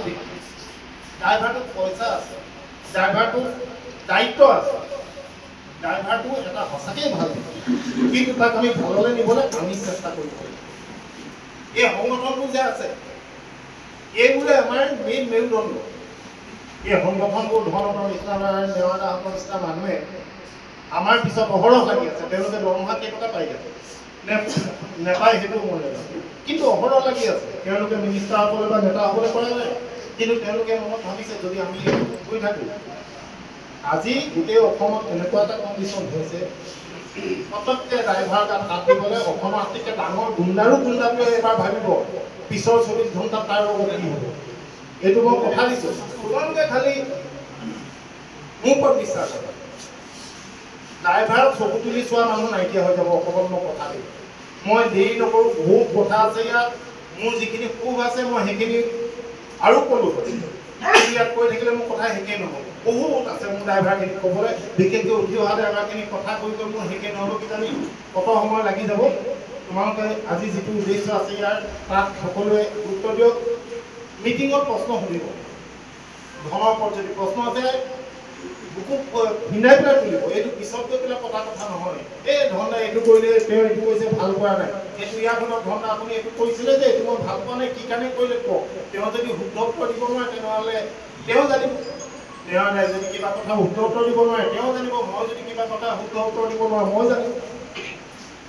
ঠিক ড্ৰাইভাৰটো পইচা আছে, ড্ৰাইভাৰটো দায়িত্ব আছে, ড্ৰাইভাৰটো এটা সঁচাকৈ ভাল, কিন্তু তাক আমি ভাললৈ নিবলৈ আমি চেষ্টা কৰিব লাগিব। এই সংগঠনটো যে আছে এইবোৰে আমাৰ মেইন মেৰুদণ্ড। এই সংগঠনবোৰ ধৰণৰ ইছলামনাৰায়ণ দেৱাদাহঁতৰ নিচিনা মানুহে আমাৰ পিছত অহৰহ লাগি আছে। তেওঁলোকে দৰমহা কেইটকা পাই আছে নেপায় সেইটো মই নাজানো, কিন্তু অহৰহ লাগি আছে। তেওঁলোকে মিনিষ্টাৰ হ'বলৈ বা নেতা হ'বলৈ পৰা নাই, কিন্তু তেওঁলোকে মনত ভাবিছে যদি আমি গৈ থাকোঁ। আজি গোটেই অসমত এনেকুৱা এটা কণ্ডিশ্যন হৈছে, পটককৈ ড্ৰাইভাৰ গাত হাত দিবলৈ অসমৰ আটাইতকৈ ডাঙৰ গুণ্ডাটোৱে এবাৰ ভাবিব পিছৰ 24 ঘণ্টাত তাৰ লগত কি হ'ব। এইটো মই কথা দিছোঁ, তোমালোকে খালি মোৰ ওপৰত বিশ্বাস কৰা। ড্ৰাইভাৰক চকু তুলি চোৱা মানুহ নাইকিয়া হৈ যাব অসমত। মই কথা দিওঁ, মই দেৰি নকৰোঁ। বহুত কথা আছে ইয়াত, মোৰ যিখিনি সুখ আছে মই সেইখিনি আৰু ক'লোঁ। ইয়াত কৈ থাকিলে মোৰ কথা শেষেই নহ'ব। বহুত আছে মোৰ ড্ৰাইভাৰখিনিক ক'বলৈ, বিশেষকৈ উঠি অহা ড্ৰাইভাৰখিনিক কথা কৈ মোৰ শেষেই নহ'ব। কিজানি কত সময় লাগি যাব। তোমালোকে আজি যিটো উদ্দেশ্য আছে ইয়াৰ তাত সকলোৱে গুৰুত্ব দিয়ক। মিটিঙত প্ৰশ্ন সুধিব, ধনৰ ওপৰত যদি প্ৰশ্ন আছে বুকুত ভিন্দাই পেলাই তুলিব। এইটো পিছত গৈ পেলাই পতা কথা নহয়। এই ধৰণে এইটো কৰিলে তেওঁ এইটো কৰিছে ভাল কৰা নাই, এইটো ইয়াৰ ফলত ধৰণে আপুনি এইটো কৰিছিলে যে এইটো মই ভাল পোৱা নাই, কি কাৰণে কৰিলে কওক। তেওঁ যদি শুদ্ধ উত্তৰ দিব নোৱাৰে তেনেহ'লে তেওঁ জানিব, তেওঁ যদি কিবা কথা শুদ্ধ উত্তৰ দিব নোৱাৰে তেওঁ জানিব, মই যদি কিবা কথা শুদ্ধ উত্তৰ দিব নোৱাৰো মই জানিম।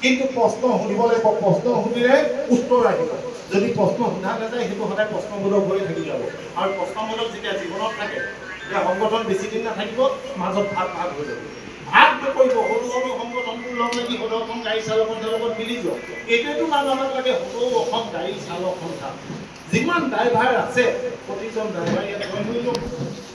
কিন্তু প্ৰশ্ন সুধিব লাগিব, প্ৰশ্ন সুধিলে উত্তৰ আহিব। যদি প্ৰশ্ন সোধা নাযায় সেইটো সদায় প্ৰশ্নমূলক হৈ থাকি যাব। আৰু প্ৰশ্নমূলক যেতিয়া জীৱনত থাকে তেতিয়া সংগঠন বেছি দিন নাথাকিব, মাজত ভাগ ভাগ হৈ যাব। ভাগ নকৰিব, সৰু সৰু সংগঠনবোৰ লগ লাগি সদৌ অসম গাড়ী চালকৰ লগত মিলি যাওক। এইটোৱেতো আমাক লাগে, সদৌ অসম গাড়ী চালক সন্থা। যিমান ড্ৰাইভাৰ আছে প্ৰতিজন ড্ৰাইভাৰ ইয়াত জইন হৈ লওক।